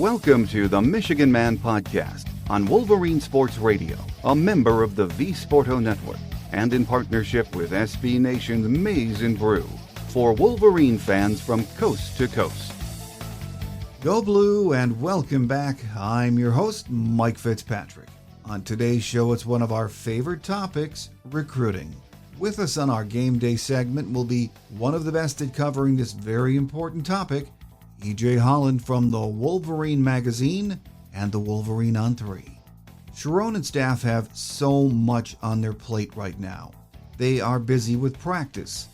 Welcome to the Michigan Man Podcast on Wolverine Sports Radio, a member of the V-Sporto Network, and in partnership with SB Nation's Maize and Brew, for Wolverine fans from coast to coast. Go Blue and welcome back. I'm your host, Mike Fitzpatrick. On today's show, it's one of our favorite topics, recruiting. With us on our game day segment will be one of the best at covering this very important topic, EJ Holland from the Wolverine magazine and the Wolverine ON3. Sherrone and staff have so much on their plate right now. They are busy with practice,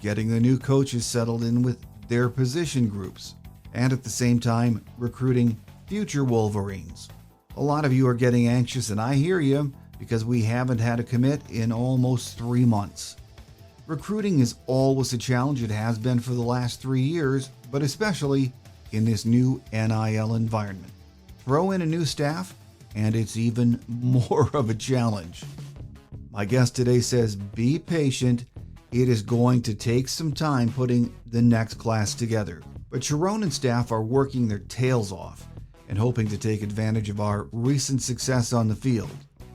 getting the new coaches settled in with their position groups, and at the same time recruiting future Wolverines. A lot of you are getting anxious, and I hear you, because we haven't had a commit in almost 3 months. Recruiting is always a challenge. It has been for the last 3 years, but especially in this new NIL environment. Throw in a new staff, and it's even more of a challenge. My guest today says, be patient. It is going to take some time putting the next class together. But Sherrone and staff are working their tails off and hoping to take advantage of our recent success on the field.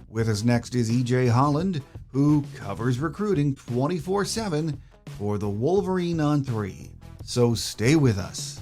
With us next is EJ Holland, who covers recruiting 24/7 for the Wolverine ON3. So stay with us.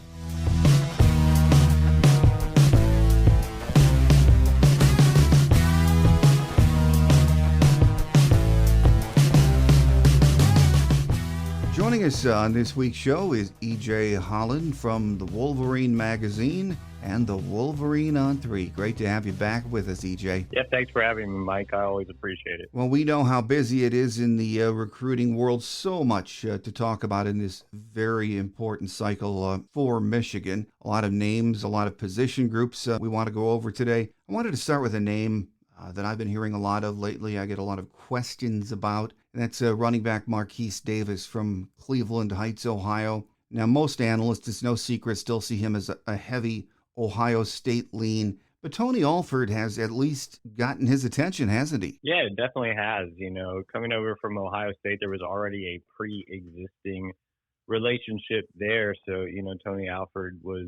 Joining us on this week's show is EJ Holland from the Wolverine magazine and the Wolverine ON3. Great to have you back with us, EJ. Yeah, thanks for having me, Mike. I always appreciate it. Well, we know how busy it is in the recruiting world. So much to talk about in this very important cycle for Michigan. A lot of names, a lot of position groups we want to go over today. I wanted to start with a name that I've been hearing a lot of lately. I get a lot of questions about, and that's running back Marquise Davis from Cleveland Heights, Ohio. Now, most analysts, it's no secret, still see him as a heavy Ohio State lean, but Tony Alford has at least gotten his attention, hasn't he? Yeah, it definitely has. You know, coming over from Ohio State, there was already a pre-existing relationship there. So, you know, Tony Alford was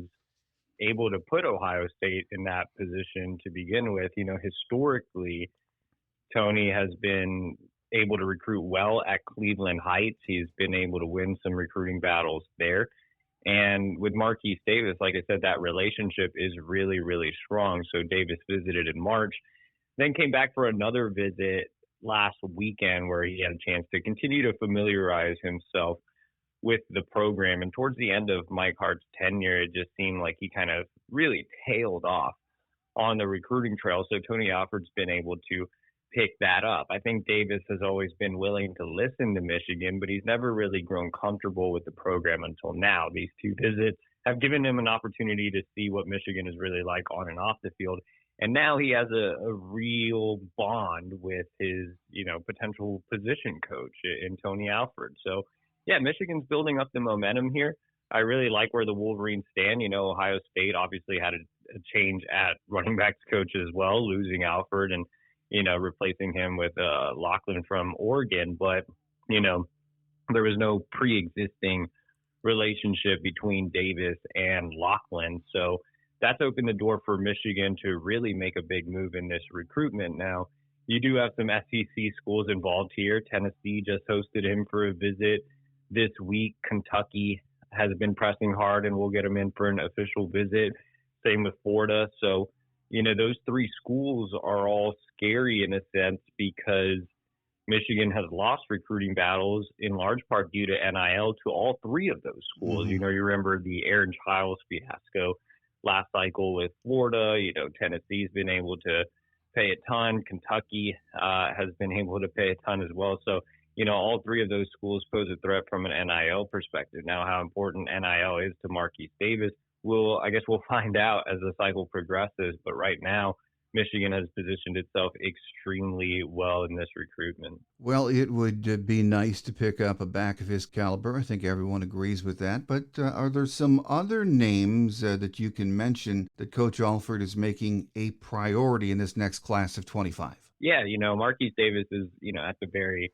able to put Ohio State in that position to begin with. You know, historically, Tony has been able to recruit well at Cleveland Heights. He's been able to win some recruiting battles there. And with Marquise Davis, like I said, that relationship is really, really strong. So Davis visited in March, then came back for another visit last weekend where he had a chance to continue to familiarize himself with the program. And towards the end of Mike Hart's tenure, it just seemed like he kind of really tailed off on the recruiting trail. So Tony Alford's been able to pick that up. I think Davis has always been willing to listen to Michigan, but he's never really grown comfortable with the program until now. These 2 visits have given him an opportunity to see what Michigan is really like on and off the field. And now he has a real bond with his, you know, potential position coach in Tony Alford. So, yeah, Michigan's building up the momentum here. I really like where the Wolverines stand. You know, Ohio State obviously had a change at running backs coach as well, losing Alford and, you know, replacing him with Lachlan from Oregon. But, you know, there was no pre-existing relationship between Davis and Lachlan. So that's opened the door for Michigan to really make a big move in this recruitment. Now, you do have some SEC schools involved here. Tennessee just hosted him for a visit this week. Kentucky has been pressing hard, and we'll get him in for an official visit. Same with Florida. So, you know, those 3 schools are all scary in a sense because Michigan has lost recruiting battles in large part due to NIL to all 3 of those schools. Mm-hmm. You know, you remember the Aaron Childs fiasco last cycle with Florida. You know, Tennessee's been able to pay a ton. Kentucky has been able to pay a ton as well. So, you know, all 3 of those schools pose a threat from an NIL perspective. Now, how important NIL is to Marquise Davis, I guess we'll find out as the cycle progresses. But right now, Michigan has positioned itself extremely well in this recruitment. Well, it would be nice to pick up a back of his caliber. I think everyone agrees with that. But are there some other names that you can mention that Coach Alford is making a priority in this next class of 25? Yeah, you know, Marquise Davis is, you know, at the very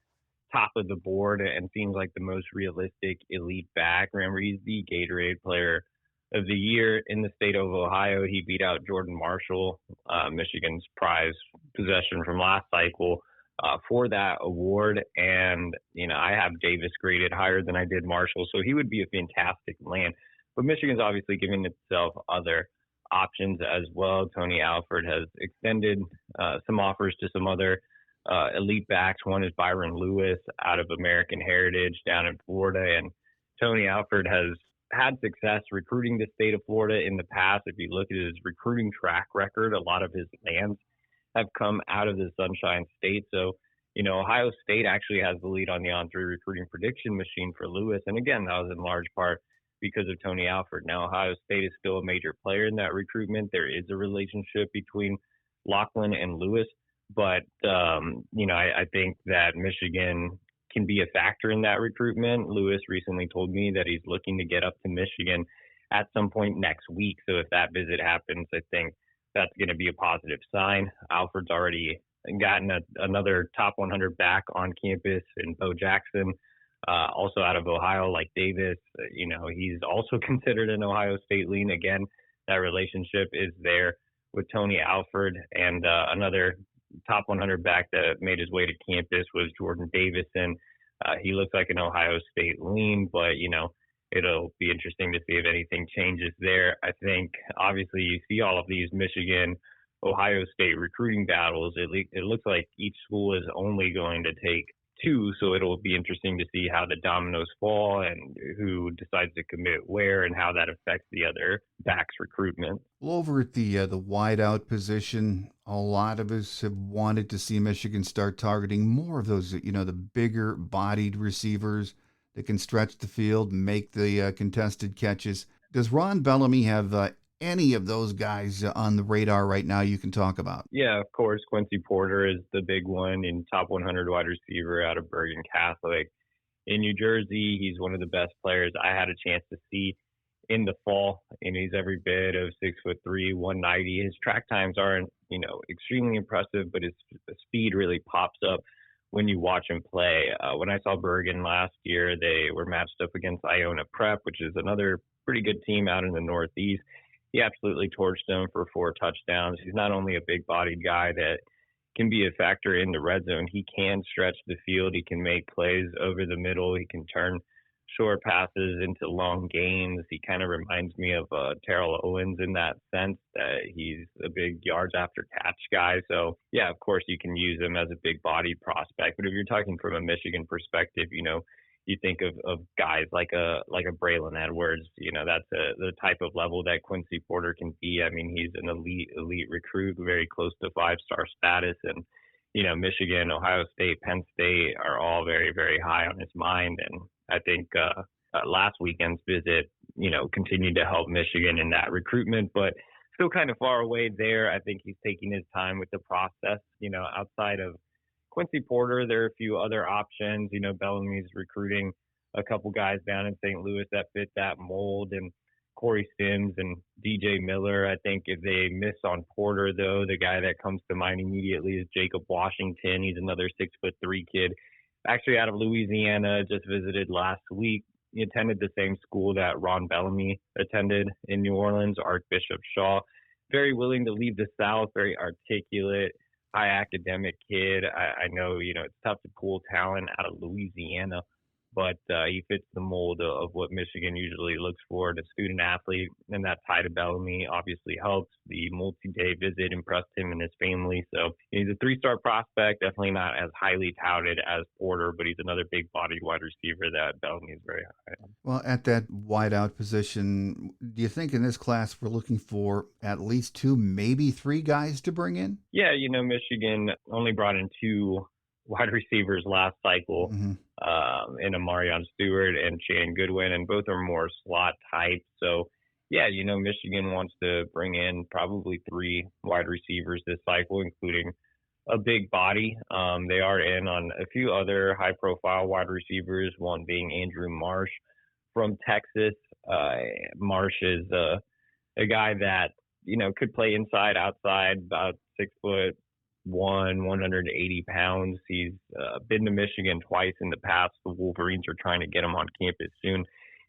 top of the board and seems like the most realistic elite back. Remember, he's the Gatorade Player of the year in the state of Ohio. He beat out Jordan Marshall, Michigan's prize possession from last cycle, for that award. And, I have Davis graded higher than I did Marshall, so he would be a fantastic land. But Michigan's obviously giving itself other options as well. Tony Alford has extended some offers to some other elite backs. One is Byron Lewis out of American Heritage down in Florida. And Tony Alford has had success recruiting the state of Florida in the past. If you look at his recruiting track record, a lot of his lands have come out of the Sunshine State. So, Ohio State actually has the lead on the On3 recruiting prediction machine for Lewis. And again, that was in large part because of Tony Alford. Now, Ohio State is still a major player in that recruitment. There is a relationship between Lachlan and Lewis. But, I think that Michigan can be a factor in that recruitment. Lewis recently told me that he's looking to get up to Michigan at some point next week. So if that visit happens, I think that's going to be a positive sign. Alford's already gotten another top 100 back on campus in Bo Jackson, also out of Ohio, like Davis. He's also considered an Ohio State lean. Again, that relationship is there with Tony Alford. And another top 100 back that made his way to campus was Jordan Davison. He looks like an Ohio State lean, but, it'll be interesting to see if anything changes there. I think, obviously, you see all of these Michigan, Ohio State recruiting battles. It looks like each school is only going to take two, so it'll be interesting to see how the dominoes fall and who decides to commit where and how that affects the other backs recruitment. Well, over at the wideout position, a lot of us have wanted to see Michigan start targeting more of those, the bigger bodied receivers that can stretch the field, make the contested catches. Does Ron Bellamy have any of those guys on the radar right now you can talk about? Yeah, of course. Quincy Porter is the big one, in top 100 wide receiver out of Bergen Catholic in New Jersey. He's one of the best players I had a chance to see in the fall, and he's every bit of 6'3", 190. His track times aren't, extremely impressive, but his speed really pops up when you watch him play. When I saw Bergen last year, they were matched up against Iona Prep, which is another pretty good team out in the Northeast. He absolutely torched them for 4 touchdowns. He's not only a big-bodied guy that can be a factor in the red zone, he can stretch the field. He can make plays over the middle. He can turn short passes into long gains. He kind of reminds me of Terrell Owens in that sense, that he's a big yards after catch guy. So, yeah, of course, you can use him as a big-bodied prospect. But if you're talking from a Michigan perspective, you think of guys like a Braylon Edwards. That's the type of level that Quincy Porter can be. I mean, he's an elite recruit, very close to 5-star status. And, Michigan, Ohio State, Penn State are all very, very high on his mind. And I think last weekend's visit, continued to help Michigan in that recruitment, but still kind of far away there. I think he's taking his time with the process. Outside of Quincy Porter, there are a few other options. Bellamy's recruiting a couple guys down in St. Louis that fit that mold, and Corey Sims and DJ Miller. I think if they miss on Porter, though, the guy that comes to mind immediately is Jacob Washington. He's another 6'3" kid, actually out of Louisiana, just visited last week. He attended the same school that Ron Bellamy attended in New Orleans, Archbishop Shaw. Very willing to leave the South, very articulate, high academic kid. I know, it's tough to pull talent out of Louisiana, but he fits the mold of what Michigan usually looks for in a student athlete, and that tie to Bellamy obviously helps. The multi-day visit impressed him and his family, so he's a 3-star prospect, definitely not as highly touted as Porter, but he's another big-bodied wide receiver that Bellamy is very high on. Well, at that wideout position, do you think in this class we're looking for at least 2, maybe 3 guys to bring in? Yeah, Michigan only brought in 2 wide receivers last cycle, in Amarion Stewart and Shane Goodwin, and both are more slot type. So, yeah, Michigan wants to bring in probably 3 wide receivers this cycle, including a big body. They are in on a few other high-profile wide receivers, one being Andrew Marsh from Texas. Marsh is a guy that, could play inside, outside, about 6'1", 180 pounds. He's been to Michigan twice in the past. The Wolverines are trying to get him on campus soon.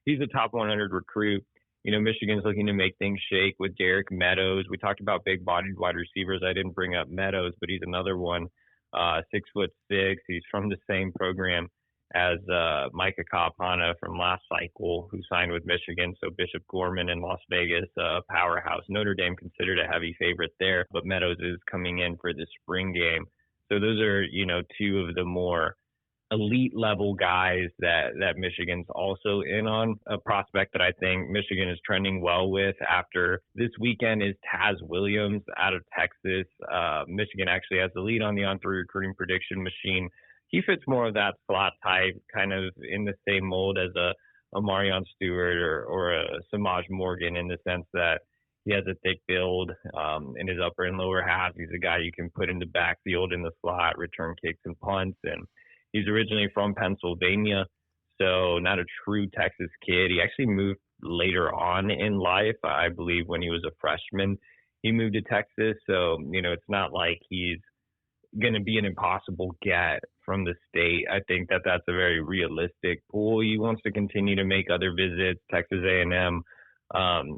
He's a top 100 recruit. Michigan's looking to make things shake with Derek Meadows. We talked about big-bodied wide receivers. I didn't bring up Meadows, but he's another one, 6'6". He's from the same program as Micah Kapana from last cycle, who signed with Michigan. So Bishop Gorman in Las Vegas, powerhouse. Notre Dame considered a heavy favorite there, but Meadows is coming in for the spring game. So those are, two of the more elite level guys that Michigan's also in on. A prospect that I think Michigan is trending well with after this weekend is Taz Williams out of Texas. Michigan actually has the lead on the On3 recruiting prediction machine. He fits more of that slot type, kind of in the same mold as a Marion Stewart or a Samaj Morgan, in the sense that he has a thick build in his upper and lower halves. He's a guy you can put in the backfield in the slot, return kicks and punts, and he's originally from Pennsylvania, so not a true Texas kid. He actually moved later on in life. I believe when he was a freshman, he moved to Texas. So, it's not like he's going to be an impossible get from the state. I think that that's a very realistic pool. He wants to continue to make other visits. Texas A&M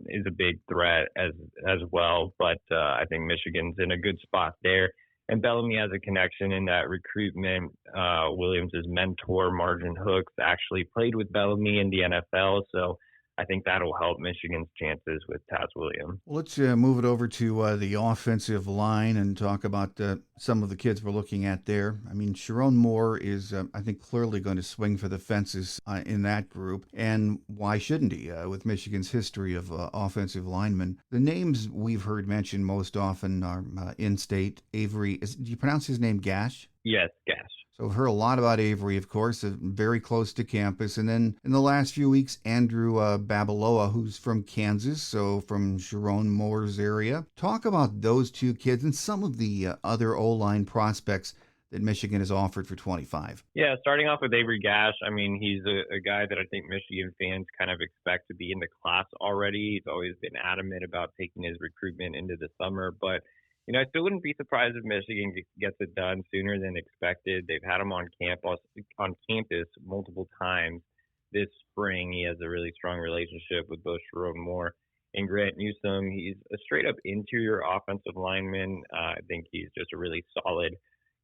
is a big threat as well, but I think Michigan's in a good spot there. And Bellamy has a connection in that recruitment. Williams' mentor, Margin Hooks, actually played with Bellamy in the NFL. So I think that'll help Michigan's chances with Taz Williams. Well, let's move it over to the offensive line and talk about some of the kids we're looking at there. I mean, Sherrone Moore is, I think, clearly going to swing for the fences in that group. And why shouldn't he, with Michigan's history of offensive linemen? The names we've heard mentioned most often are in-state. Avery, do you pronounce his name Gash? Yes, Gash. So I've heard a lot about Avery, of course, very close to campus. And then in the last few weeks, Andrew Babaloa, who's from Kansas, so from Sherrone Moore's area. Talk about those two kids and some of the other O-line prospects that Michigan has offered for 25. Yeah, starting off with Avery Gash, I mean, he's a guy that I think Michigan fans kind of expect to be in the class already. He's always been adamant about taking his recruitment into the summer, but I still wouldn't be surprised if Michigan gets it done sooner than expected. They've had him on campus multiple times this spring. He has a really strong relationship with both Sherrone Moore and Grant Newsome. He's a straight-up interior offensive lineman. I think he's just a really solid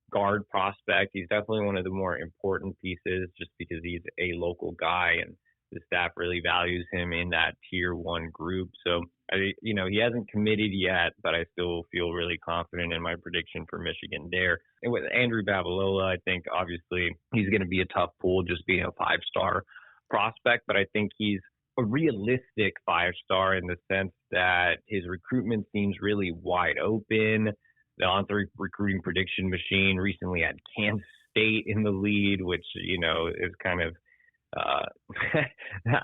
guard prospect. He's definitely one of the more important pieces just because he's a local guy, and the staff really values him in that tier 1 group. So, he hasn't committed yet, but I still feel really confident in my prediction for Michigan there. And with Andrew Babalola, I think obviously he's going to be a tough pull just being a 5-star prospect, but I think he's a realistic 5-star in the sense that his recruitment seems really wide open. The On3 recruiting prediction machine recently had Kansas State in the lead, which, is kind of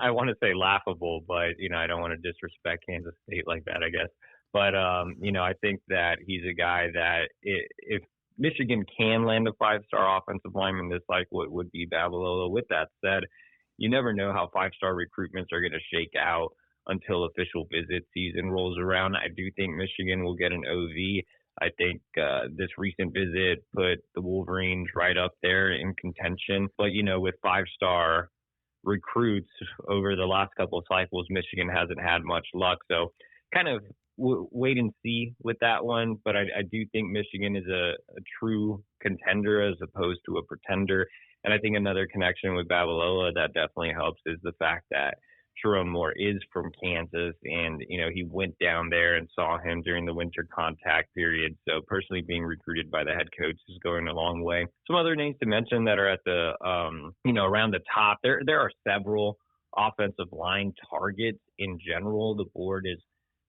I want to say laughable, but I don't want to disrespect Kansas State like that, I guess. But I think that he's a guy that if Michigan can land a 5-star offensive lineman this cycle, it would be Babalola. With that said, you never know how 5-star recruitments are going to shake out until official visit season rolls around. I do think Michigan will get an OV. I think this recent visit put the Wolverines right up there in contention. But, with 5-star recruits over the last couple of cycles, Michigan hasn't had much luck. So kind of wait and see with that one. But I do think Michigan is a true contender as opposed to a pretender. And I think another connection with Babalola that definitely helps is the fact that Sherrone Moore is from Kansas, and he went down there and saw him during the winter contact period. So personally being recruited by the head coach is going a long way. Some other names to mention that are at the around the top. There are several offensive line targets in general. The board is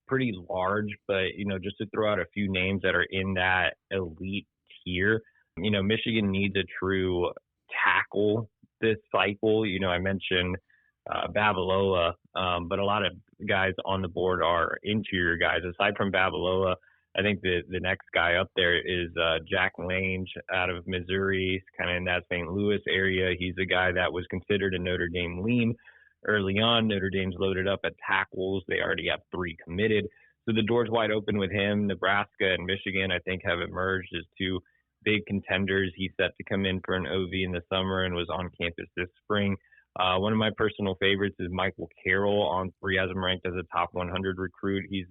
pretty large, but just to throw out a few names that are in that elite tier. Michigan needs a true tackle this cycle. I mentioned Babalola, but a lot of guys on the board are interior guys. Aside from Babalola, I think the next guy up there is Jack Lange out of Missouri, kind of in that St. Louis area. He's a guy that was considered a Notre Dame lean early on. Notre Dame's loaded up at tackles. They already have 3 committed. So the door's wide open with him. Nebraska and Michigan, I think, have emerged as 2 big contenders. He's set to come in for an OV in the summer and was on campus this spring. One of my personal favorites is Michael Carroll. On3 has him ranked as a top 100 recruit. He's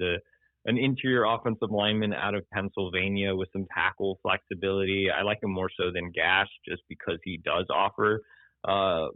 an interior offensive lineman out of Pennsylvania with some tackle flexibility. I like him more so than Gash just because he does offer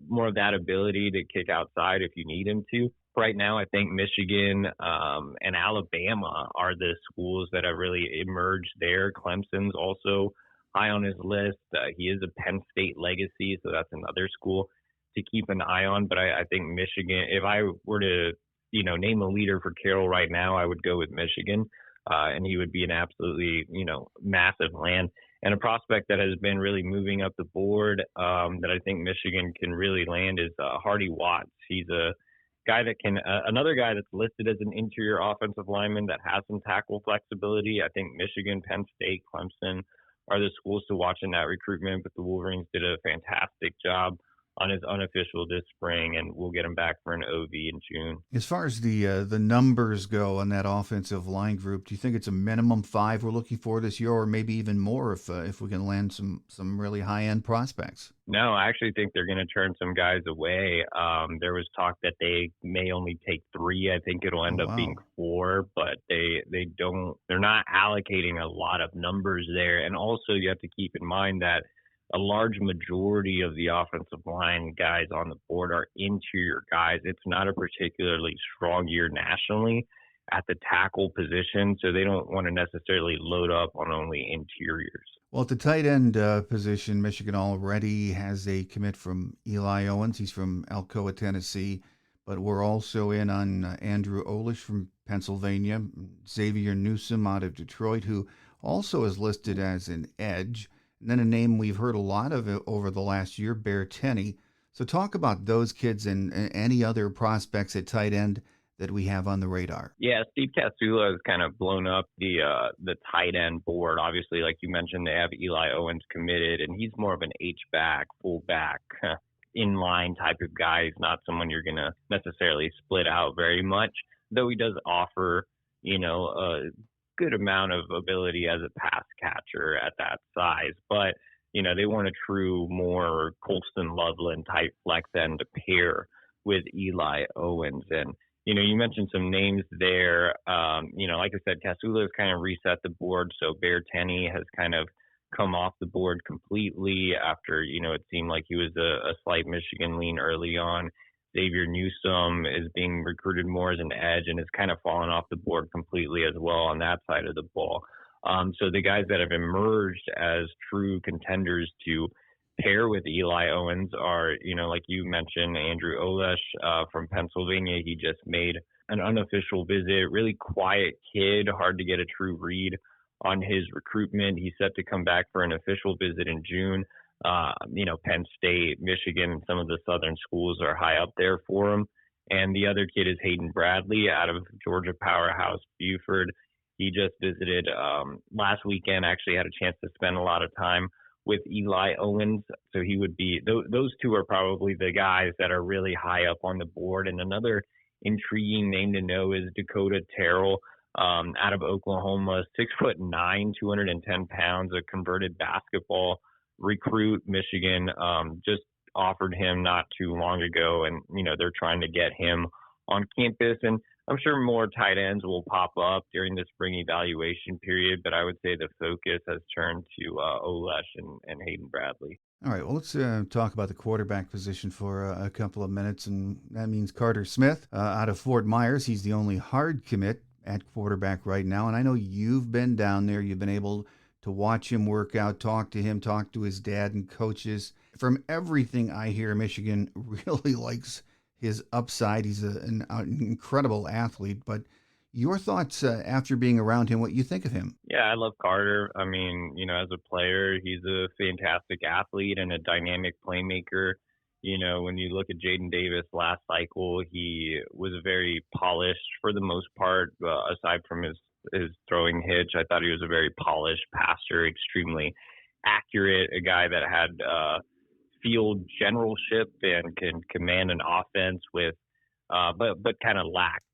more of that ability to kick outside if you need him to. Right now, I think Michigan and Alabama are the schools that have really emerged there. Clemson's also high on his list. He is a Penn State legacy, so that's another school to keep an eye on. But I think Michigan, if I were to, name a leader for Carroll right now, I would go with Michigan, and he would be an absolutely, massive land. And a prospect that has been really moving up the board that I think Michigan can really land is Hardy Watts. He's a guy that can, another guy that's listed as an interior offensive lineman that has some tackle flexibility. I think Michigan, Penn State, Clemson are the schools to watch in that recruitment, but the Wolverines did a fantastic job on his unofficial this spring, and we'll get him back for an OV in June. As far as the numbers go on that offensive line group, do you think it's a minimum 5 we're looking for this year, or maybe even more if we can land some really high-end prospects? No, I actually think they're going to turn some guys away. There was talk that they may only take 3. I think it'll end up being 4, but they're not allocating a lot of numbers there. And also you have to keep in mind that a large majority of the offensive line guys on the board are interior guys. It's not a particularly strong year nationally at the tackle position, so they don't want to necessarily load up on only interiors. Well, at the tight end position, Michigan already has a commit from Eli Owens. He's from Alcoa, Tennessee, but we're also in on Andrew Olish from Pennsylvania, Xavier Newsome out of Detroit, who also is listed as an edge. And then a name we've heard a lot of over the last year, Bear Tenney. So talk about those kids and any other prospects at tight end that we have on the radar. Yeah, Steve Casula has kind of blown up the tight end board. Obviously, like you mentioned, they have Eli Owens committed, and he's more of an H-back, full-back, inline type of guy. He's not someone you're going to necessarily split out very much, though he does offer, a good amount of ability as a pass catcher at that size. But, they want a true, more Colston Loveland type flex end to pair with Eli Owens. And, you mentioned some names there. Like I said, Casula has kind of reset the board. So Bear Tenney has kind of come off the board completely after, it seemed like he was a slight Michigan lean early on. Xavier Newsome is being recruited more as an edge and has kind of fallen off the board completely as well on that side of the ball. So the guys that have emerged as true contenders to pair with Eli Owens are, like you mentioned, Andrew Olish from Pennsylvania. He just made an unofficial visit, really quiet kid, hard to get a true read on his recruitment. He's set to come back for an official visit in June. Penn State, Michigan, and some of the southern schools are high up there for him. And the other kid is Hayden Bradley out of Georgia powerhouse Buford. He just visited last weekend, actually had a chance to spend a lot of time with Eli Owens. So he would be, those two are probably the guys that are really high up on the board. And another intriguing name to know is Dakota Terrell out of Oklahoma, 6'9", 210 pounds, a converted basketball recruit. Michigan just offered him not too long ago, and they're trying to get him on campus. And I'm sure more tight ends will pop up during the spring evaluation period, but I would say the focus has turned to Olesh and Hayden Bradley. All right, well, let's talk about the quarterback position for a couple of minutes, and that means Carter Smith out of Fort Myers. He's the only hard commit at quarterback right now, and I know you've been down there. You've been able to watch him work out, talk to him, talk to his dad and coaches. From everything I hear, Michigan really likes his upside. He's an incredible athlete, but your thoughts after being around him, what you think of him? Yeah, I love Carter. I mean, as a player, he's a fantastic athlete and a dynamic playmaker. When you look at Jaden Davis last cycle, he was very polished for the most part, aside from his throwing hitch. I thought he was a very polished passer, extremely accurate, a guy that had field generalship and can command an offense with, but kind of lacked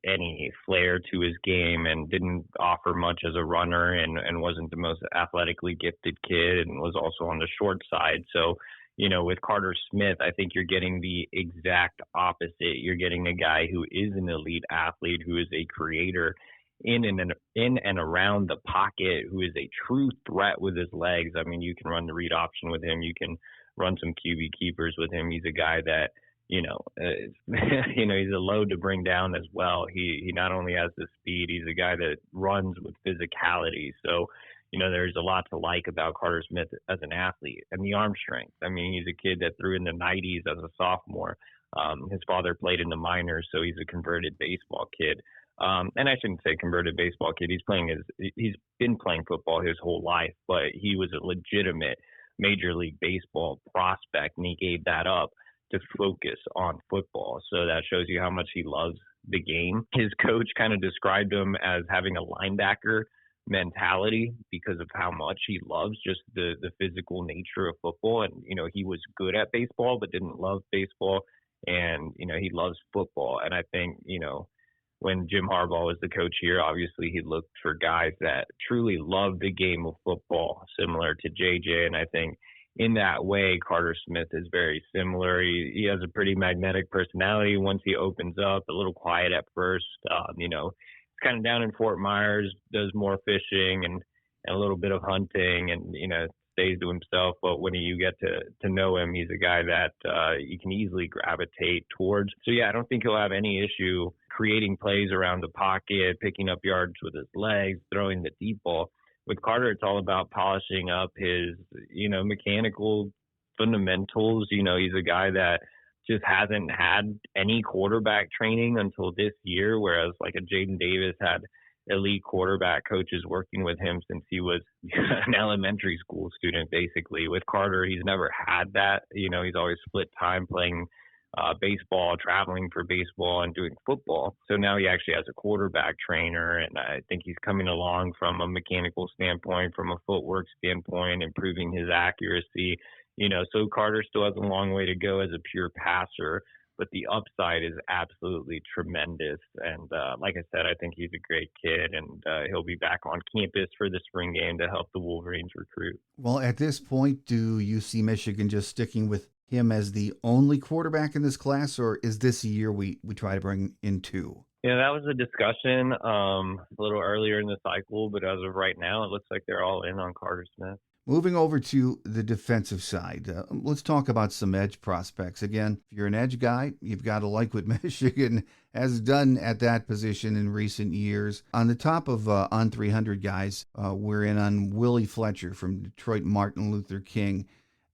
any flair to his game and didn't offer much as a runner and wasn't the most athletically gifted kid and was also on the short side. So, with Carter Smith, I think you're getting the exact opposite. You're getting a guy who is an elite athlete, who is a creator in and around the pocket, who is a true threat with his legs. I mean, you can run the read option with him. You can run some QB keepers with him. He's a guy that, he's a load to bring down as well. He not only has the speed, he's a guy that runs with physicality. So, there's a lot to like about Carter Smith as an athlete, and the arm strength. I mean, he's a kid that threw in the 90s as a sophomore. His father played in the minors, so he's a converted baseball kid. And I shouldn't say converted baseball kid. He's been playing football his whole life, but he was a legitimate Major League Baseball prospect, and he gave that up to focus on football. So that shows you how much he loves the game. His coach kind of described him as having a linebacker mentality because of how much he loves just the physical nature of football. And, he was good at baseball, but didn't love baseball. And, he loves football. And I think, when Jim Harbaugh was the coach here, obviously he looked for guys that truly love the game of football, similar to JJ. And I think in that way, Carter Smith is very similar. He has a pretty magnetic personality once he opens up, a little quiet at first. Kind of down in Fort Myers, does more fishing and a little bit of hunting, and stays to himself. But when you get to know him, he's a guy that you can easily gravitate towards. So yeah, I don't think he'll have any issue creating plays around the pocket, picking up yards with his legs, throwing the deep ball. With Carter, it's all about polishing up his mechanical fundamentals. He's a guy that just hasn't had any quarterback training until this year, whereas like a Jaden Davis had elite quarterback coaches working with him since he was an elementary school student, basically. With Carter, he's never had that. He's always split time playing baseball, traveling for baseball, and doing football. So now he actually has a quarterback trainer, and I think he's coming along from a mechanical standpoint, from a footwork standpoint, improving his accuracy. So Carter still has a long way to go as a pure passer, but the upside is absolutely tremendous. And like I said, I think he's a great kid, and he'll be back on campus for the spring game to help the Wolverines recruit. Well, at this point, do you see Michigan just sticking with him as the only quarterback in this class, or is this a year we try to bring in two? Yeah, that was a discussion a little earlier in the cycle, but as of right now, it looks like they're all in on Carter Smith. Moving over to the defensive side, let's talk about some edge prospects. Again, if you're an edge guy, you've got to like what Michigan has done at that position in recent years. On the top of on 300 guys, we're in on Willie Fletcher from Detroit Martin Luther King.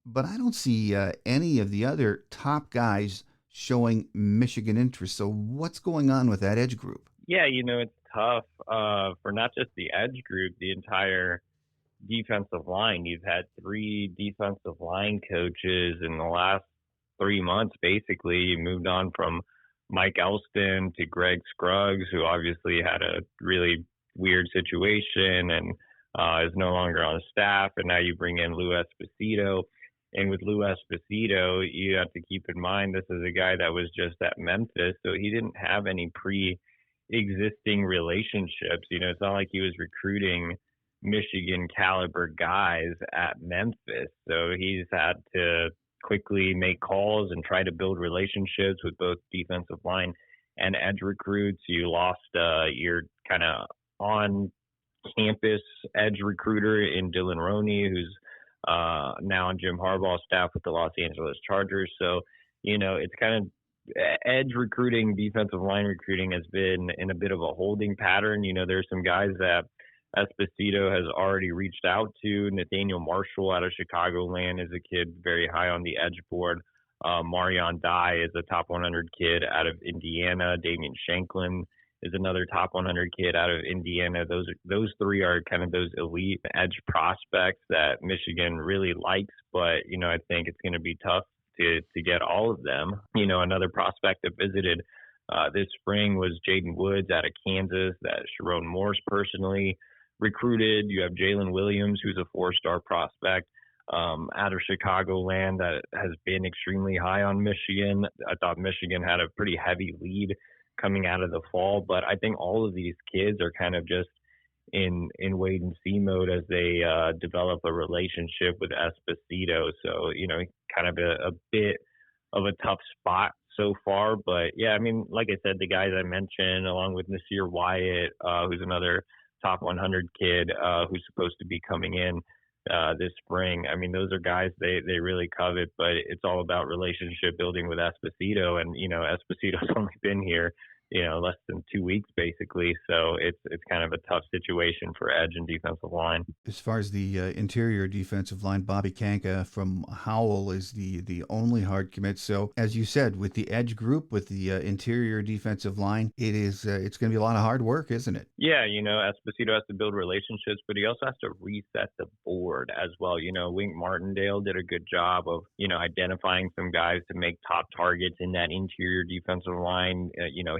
But I don't see any of the other top guys showing Michigan interest. So what's going on with that edge group? Yeah, it's tough for not just the edge group, the entire defensive line. You've had 3 defensive line coaches in the last 3 months, basically. You moved on from Mike Elston to Greg Scruggs, who obviously had a really weird situation and is no longer on staff. And now you bring in Lou Esposito. And with Lou Esposito, you have to keep in mind this is a guy that was just at Memphis, so he didn't have any pre-existing relationships. It's not like he was recruiting Michigan caliber guys at Memphis. So he's had to quickly make calls and try to build relationships with both defensive line and edge recruits. You lost your kind of on campus edge recruiter in Dylan Roney, who's now on Jim Harbaugh's staff with the Los Angeles Chargers. So, it's kind of edge recruiting, defensive line recruiting has been in a bit of a holding pattern. There's some guys that Esposito has already reached out to. Nathaniel Marshall out of Chicagoland is a kid very high on the edge board. Marion Dye is a top 100 kid out of Indiana. Damian Shanklin is another top 100 kid out of Indiana. Those 3 are kind of those elite edge prospects that Michigan really likes, but, I think it's going to be tough to get all of them. Another prospect that visited this spring was Jaden Woods out of Kansas that Sherrone Moore personally recruited. You have Jalen Williams, who's a 4-star prospect out of Chicagoland that has been extremely high on Michigan. I thought Michigan had a pretty heavy lead coming out of the fall, but I think all of these kids are kind of just in wait and see mode as they develop a relationship with Esposito. So, kind of a bit of a tough spot so far. But yeah, I mean, like I said, the guys I mentioned, along with Nasir Wyatt, who's another top 100 kid who's supposed to be coming in this spring. I mean, those are guys they really covet, but it's all about relationship building with Esposito. And, Esposito's only been here, less than 2 weeks basically. So it's kind of a tough situation for edge and defensive line. As far as the interior defensive line, Bobby Kanka from Howell is the only hard commit. So as you said, with the edge group, with the interior defensive line, it's going to be a lot of hard work, isn't it? Yeah, Esposito has to build relationships, but he also has to reset the board as well. Wink Martindale did a good job of, identifying some guys to make top targets in that interior defensive line.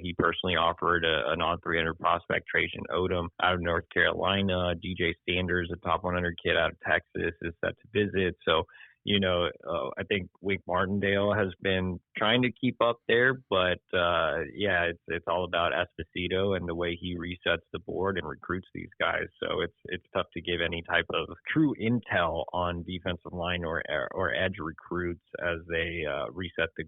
He personally offered an on-300 prospect, Trajan Odom, out of North Carolina. DJ Sanders, a top 100 kid out of Texas, is set to visit. So, I think Wink Martindale has been trying to keep up there, but it's all about Esposito and the way he resets the board and recruits these guys. So it's tough to give any type of true intel on defensive line or edge recruits as they reset the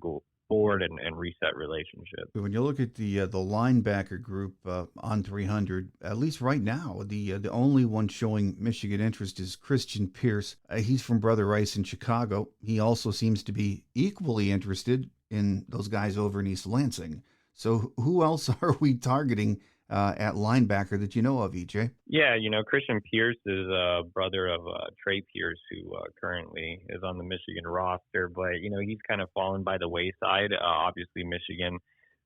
board and reset relationships. When you look at the linebacker group on 300, at least right now, the only one showing Michigan interest is Christian Pierce. He's from Brother Rice in Chicago. He also seems to be equally interested in those guys over in East Lansing. So who else are we targeting at linebacker that you know of, EJ? Yeah, Christian Pierce is a brother of Trey Pierce, who currently is on the Michigan roster. But, he's kind of fallen by the wayside. Obviously, Michigan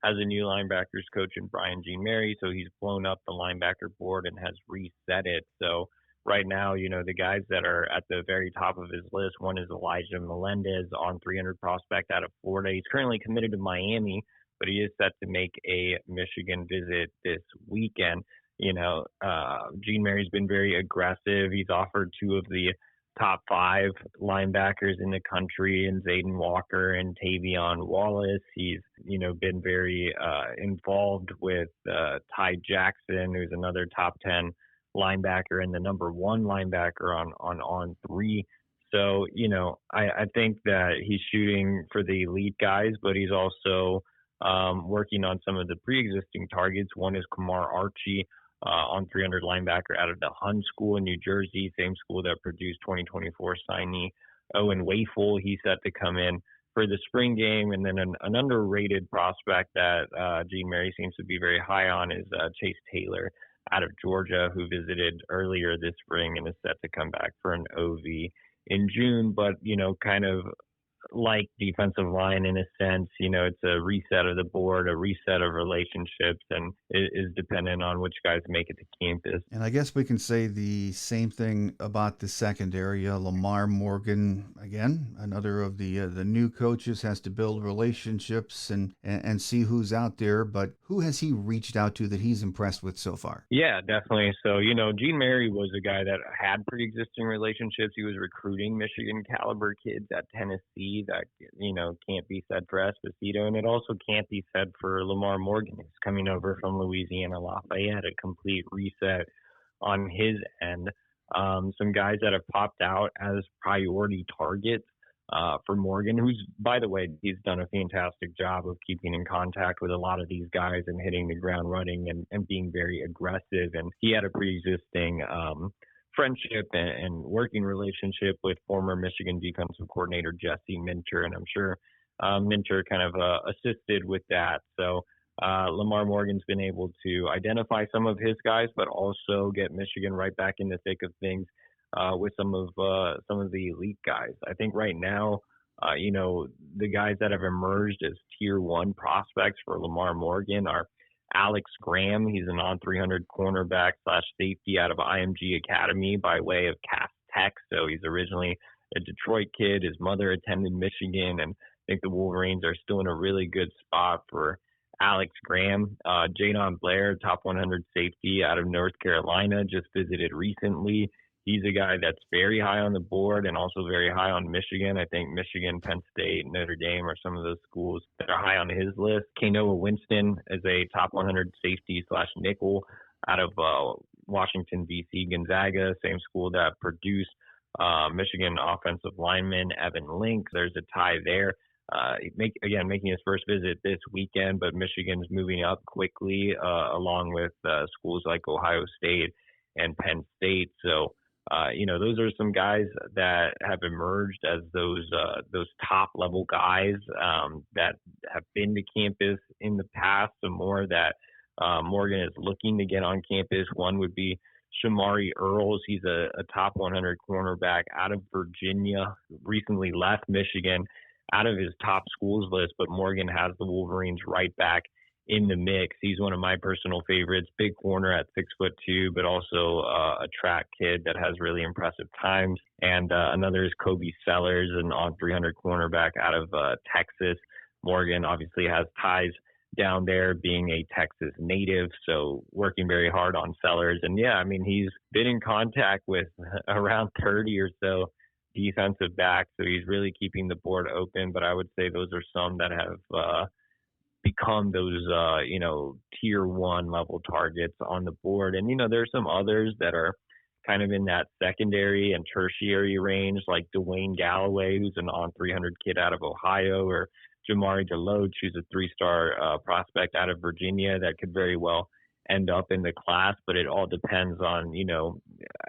has a new linebackers coach in Brian Jean Mary, so he's blown up the linebacker board and has reset it. So right now, the guys that are at the very top of his list, one is Elijah Melendez, on 300 prospect out of Florida. He's currently committed to Miami, but he is set to make a Michigan visit this weekend. Jean Mary's been very aggressive. He's offered two of the top 5 linebackers in the country, and Zayden Walker and Tavion Wallace. He's, been very involved with Ty Jackson, who's another top 10 linebacker and the number 1 linebacker on 3. So, I think that he's shooting for the elite guys, but he's also working on some of the pre-existing targets. One is Kamar Archie, on 300 linebacker out of the Hun School in New Jersey, same school that produced 2024 signee Owen Wafel. He's set to come in for the spring game. And then an underrated prospect that Jean Mary seems to be very high on is Chase Taylor out of Georgia, who visited earlier this spring and is set to come back for an OV in June. But, kind of like defensive line in a sense, it's a reset of the board, a reset of relationships, and it is dependent on which guys make it to campus. And I guess we can say the same thing about the secondary. Lamar Morgan, again, another of the new coaches, has to build relationships and see who's out there. But who has he reached out to that he's impressed with so far? Yeah, definitely. So, Jean Mary was a guy that had pre-existing relationships. He was recruiting Michigan caliber kids at Tennessee. That, can't be said for Esposito, and it also can't be said for Lamar Morgan, who's coming over from Louisiana Lafayette, a complete reset on his end. Some guys that have popped out as priority targets for Morgan, who's, by the way, he's done a fantastic job of keeping in contact with a lot of these guys and hitting the ground running and being very aggressive. And he had a pre-existing friendship and working relationship with former Michigan defensive coordinator Jesse Minter, and I'm sure Minter kind of assisted with that. So Lamar Morgan's been able to identify some of his guys, but also get Michigan right back in the thick of things with some of the elite guys. I think right now, the guys that have emerged as tier 1 prospects for Lamar Morgan are Alex Graham. He's an on 300 cornerback / safety out of IMG Academy by way of Cass Tech. So he's originally a Detroit kid. His mother attended Michigan, and I think the Wolverines are still in a really good spot for Alex Graham. Jadon Blair, top 100 safety out of North Carolina, just visited recently. He's a guy that's very high on the board and also very high on Michigan. I think Michigan, Penn State, Notre Dame are some of those schools that are high on his list. Kanoa Winston is a top 100 safety / nickel out of Washington, D.C., Gonzaga, same school that produced Michigan offensive lineman Evan Link. There's a tie there. Making his first visit this weekend, but Michigan's moving up quickly along with schools like Ohio State and Penn State. So, those are some guys that have emerged as those top level guys that have been to campus in the past. Some more that Morgan is looking to get on campus. One would be Shamari Earls. He's a top 100 cornerback out of Virginia, recently left Michigan out of his top schools list, but Morgan has the Wolverines right back in the mix. He's one of my personal favorites, big corner at 6'2", but also a track kid that has really impressive times. And another is Kobe Sellers, an On300 cornerback out of Texas. Morgan obviously has ties down there, being a Texas native, so working very hard on Sellers. And he's been in contact with around 30 or so defensive backs, so he's really keeping the board open. But I would say those are some that have become those tier 1 level targets on the board. And there's some others that are kind of in that secondary and tertiary range, like Dwayne Galloway, who's an On300 kid out of Ohio, or Jamari Deloach, who's a 3-star prospect out of Virginia that could very well end up in the class. But it all depends on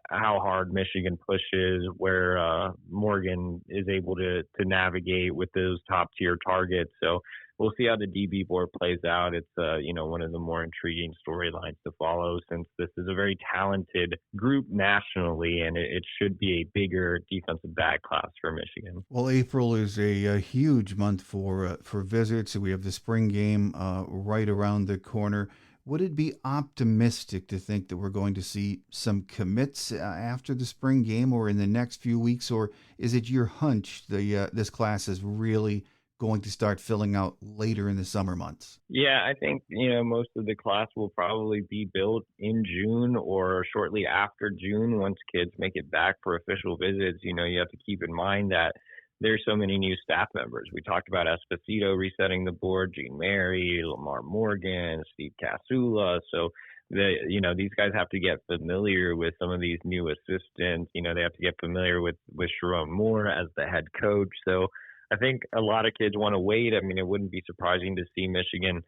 how hard Michigan pushes, where Morgan is able to navigate with those top tier targets. So we'll see how the DB board plays out. It's one of the more intriguing storylines to follow, since this is a very talented group nationally, and it should be a bigger defensive back class for Michigan. Well, April is a huge month for visits. We have the spring game right around the corner. Would it be optimistic to think that we're going to see some commits after the spring game or in the next few weeks, or is it your hunch this class is really going to start filling out later in the summer months? Yeah, I think, most of the class will probably be built in June or shortly after June once kids make it back for official visits. You have to keep in mind that there's so many new staff members. We talked about Esposito resetting the board, Gene Mary, Lamar Morgan, Steve Casula. So these guys have to get familiar with some of these new assistants. They have to get familiar with Sherrone Moore as the head coach. So I think a lot of kids want to wait. It wouldn't be surprising to see Michigan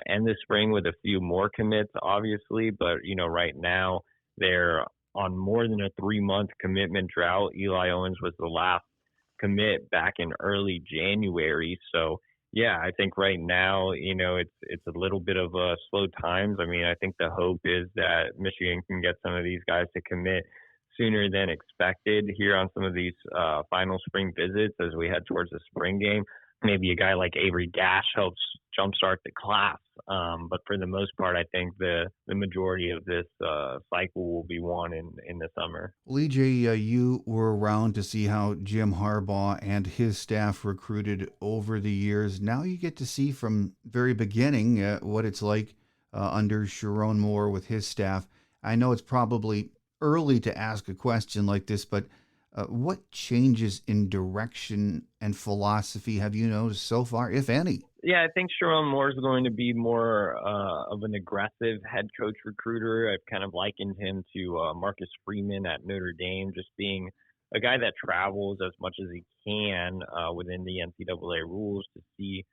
end the spring with a few more commits, obviously. But, right now they're on more than a 3-month commitment drought. Eli Owens was the last commit back in early January. So, I think right now, it's a little bit of slow times. I think the hope is that Michigan can get some of these guys to commit sooner than expected here on some of these final spring visits as we head towards the spring game. Maybe a guy like Avery Dash helps jumpstart the class. But for the most part, I think the majority of this cycle will be won in the summer. Well, EJ, you were around to see how Jim Harbaugh and his staff recruited over the years. Now you get to see from very beginning what it's like under Sherrone Moore with his staff. I know it's probably early to ask a question like this, but what changes in direction and philosophy have you noticed so far, if any? Yeah, I think Sherrone Moore is going to be more of an aggressive head coach recruiter. I've kind of likened him to Marcus Freeman at Notre Dame, just being a guy that travels as much as he can within the NCAA rules to see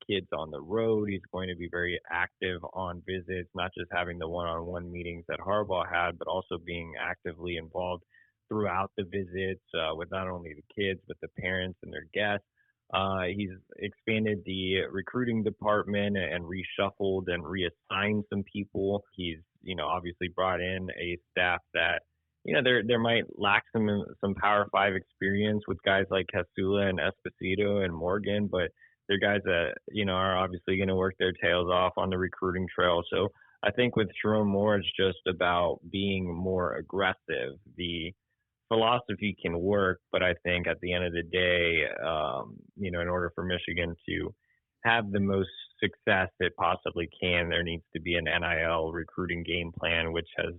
kids on the road. He's going to be very active on visits, not just having the one-on-one meetings that Harbaugh had, but also being actively involved throughout the visits with not only the kids, but the parents and their guests. He's expanded the recruiting department and reshuffled and reassigned some people. He's, obviously brought in a staff that, there might lack some Power 5 experience with guys like Casula and Esposito and Morgan, but they're guys that, are obviously going to work their tails off on the recruiting trail. So I think with Sherrone Moore, it's just about being more aggressive. The philosophy can work, but I think at the end of the day, in order for Michigan to have the most success it possibly can, there needs to be an NIL recruiting game plan, which has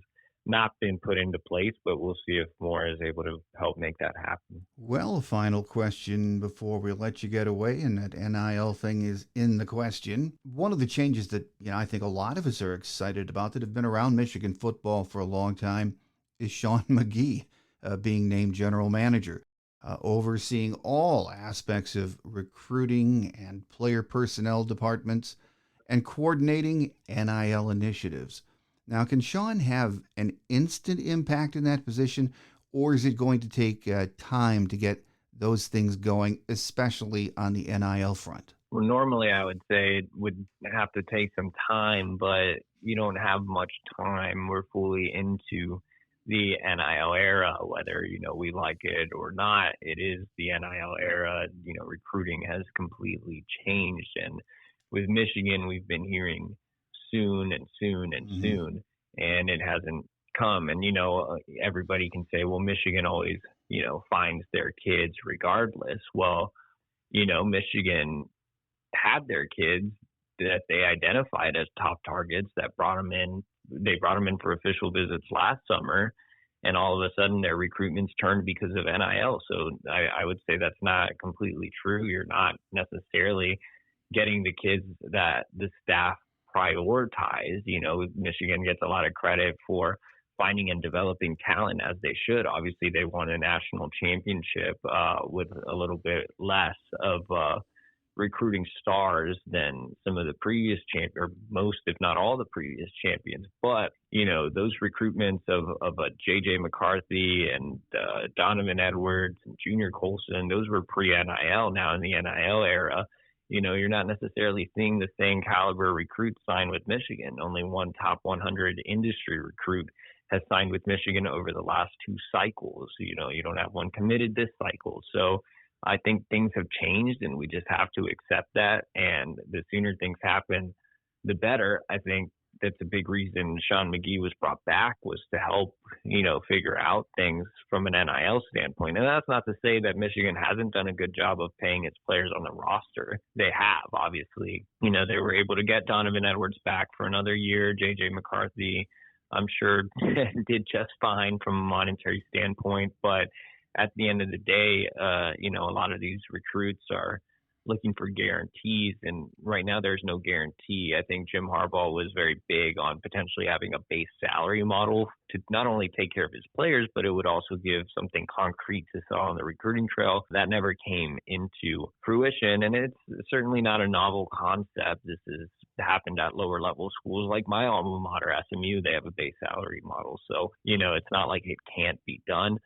not been put into place, but we'll see if Moore is able to help make that happen. Well, final question before we let you get away, and that NIL thing is in the question. One of the changes that I think a lot of us are excited about that have been around Michigan football for a long time is Sean McGee being named general manager, overseeing all aspects of recruiting and player personnel departments and coordinating NIL initiatives. Now, can Sean have an instant impact in that position, or is it going to take time to get those things going, especially on the NIL front? Well, normally I would say it would have to take some time, but you don't have much time. We're fully into the NIL era, whether, we like it or not. It is the NIL era. Recruiting has completely changed. And with Michigan, we've been hearing soon and soon and soon, and it hasn't come. And, everybody can say, well, Michigan always, finds their kids regardless. Well, Michigan had their kids that they identified as top targets that brought them in. They brought them in for official visits last summer, and all of a sudden their recruitment's turned because of NIL. So I would say that's not completely true. You're not necessarily getting the kids that the staff prioritize. Michigan gets a lot of credit for finding and developing talent, as they should. Obviously, they won a national championship with a little bit less of recruiting stars than some of the previous or most, if not all, the previous champions. But those recruitments of a JJ McCarthy and Donovan Edwards and Junior Colson, those were pre-NIL. Now in the NIL era, you're not necessarily seeing the same caliber recruits sign with Michigan. Only one top 100 industry recruit has signed with Michigan over the last 2 cycles. You don't have one committed this cycle. So I think things have changed, and we just have to accept that. And the sooner things happen, the better. I think that's a big reason Sean McGee was brought back, was to help, figure out things from an NIL standpoint. And that's not to say that Michigan hasn't done a good job of paying its players on the roster. They have, obviously. They were able to get Donovan Edwards back for another year. JJ McCarthy, I'm sure, did just fine from a monetary standpoint. But at the end of the day, a lot of these recruits are looking for guarantees, and right now there's no guarantee. I think Jim Harbaugh was very big on potentially having a base salary model to not only take care of his players, but it would also give something concrete to sell on the recruiting trail. That never came into fruition, and it's certainly not a novel concept. This has happened at lower level schools like my alma mater, SMU. They have a base salary model, so it's not like it can't be done.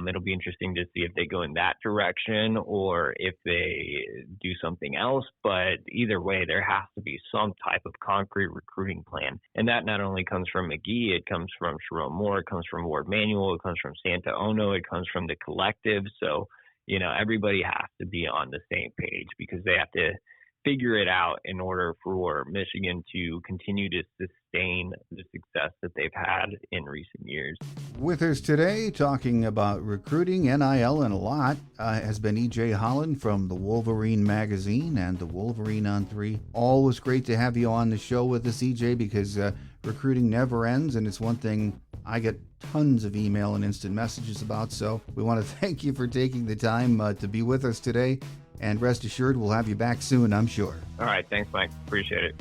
It'll be interesting to see if they go in that direction or if they do something else. But either way, there has to be some type of concrete recruiting plan. And that not only comes from McGee, it comes from Sherrone Moore, it comes from Ward Manuel, it comes from Santa Ono, it comes from the collective. So, everybody has to be on the same page because they have to figure it out in order for Michigan to continue to sustain the success that they've had in recent years. With us today, talking about recruiting, NIL, and a lot, has been EJ Holland from the Wolverine magazine and the Wolverine On3. Always great to have you on the show with us, EJ, because recruiting never ends, and it's one thing I get tons of email and instant messages about. So we want to thank you for taking the time to be with us today. And rest assured, we'll have you back soon, I'm sure. All right. Thanks, Mike. Appreciate it.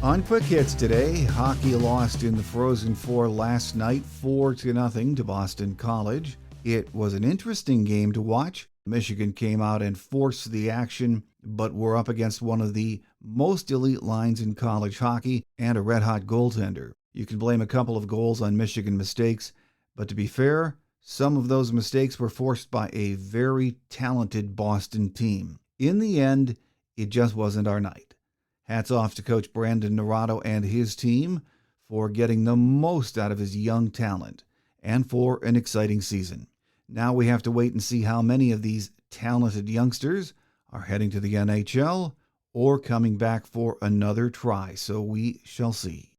On Quick Hits today, hockey lost in the Frozen Four last night 4-0 to Boston College. It was an interesting game to watch. Michigan came out and forced the action, but were up against one of the most elite lines in college hockey and a red-hot goaltender. You can blame a couple of goals on Michigan mistakes, but to be fair, some of those mistakes were forced by a very talented Boston team. In the end, it just wasn't our night. Hats off to Coach Brandon Naurato and his team for getting the most out of his young talent and for an exciting season. Now we have to wait and see how many of these talented youngsters are heading to the NHL or coming back for another try, so we shall see.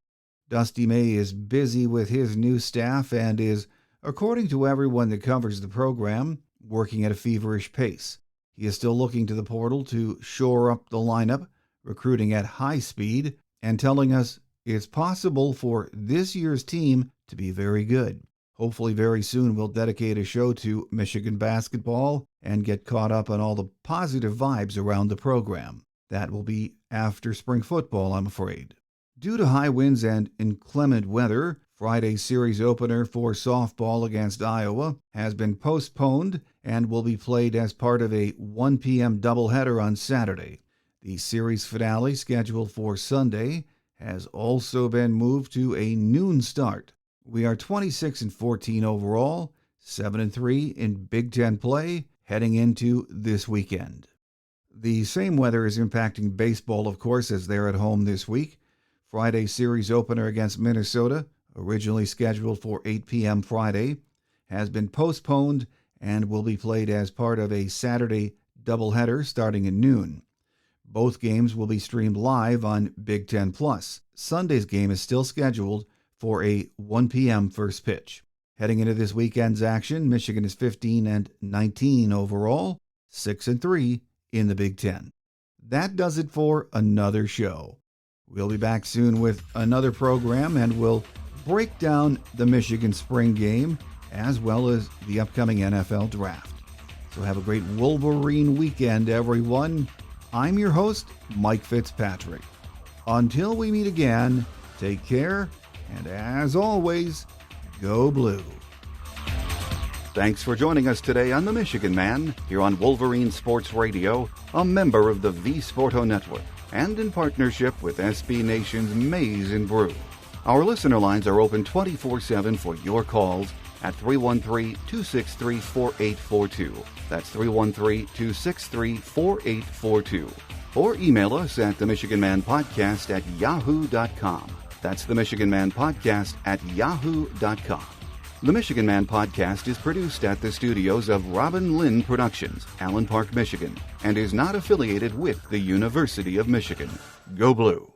Dusty May is busy with his new staff and is, according to everyone that covers the program, working at a feverish pace. He is still looking to the portal to shore up the lineup, recruiting at high speed and telling us it's possible for this year's team to be very good. Hopefully very soon we'll dedicate a show to Michigan basketball and get caught up on all the positive vibes around the program. That will be after spring football, I'm afraid. Due to high winds and inclement weather, Friday's series opener for softball against Iowa has been postponed and will be played as part of a 1 p.m. doubleheader on Saturday. The series finale, scheduled for Sunday, has also been moved to a noon start. We are 26-14 overall, 7-3 in Big Ten play heading into this weekend. The same weather is impacting baseball, of course, as they're at home this week. Friday's series opener against Minnesota, originally scheduled for 8 p.m. Friday, has been postponed and will be played as part of a Saturday doubleheader starting at noon. Both games will be streamed live on Big Ten Plus. Sunday's game is still scheduled for a 1 p.m. first pitch. Heading into this weekend's action, Michigan is 15-19 overall, 6-3 in the Big Ten. That does it for another show. We'll be back soon with another program, and we'll break down the Michigan spring game as well as the upcoming NFL draft. So have a great Wolverine weekend, everyone. I'm your host, Mike Fitzpatrick. Until we meet again, take care, and as always, go blue. Thanks for joining us today on The Michigan Man, here on Wolverine Sports Radio, a member of the V-Sporto Network, and in partnership with SB Nation's Maize and Brew. Our listener lines are open 24/7 for your calls at 313-263-4842. That's 313-263-4842. Or email us at themichiganmanpodcast@yahoo.com. That's themichiganmanpodcast@yahoo.com. The Michigan Man Podcast is produced at the studios of Robin Lynn Productions, Allen Park, Michigan, and is not affiliated with the University of Michigan. Go Blue!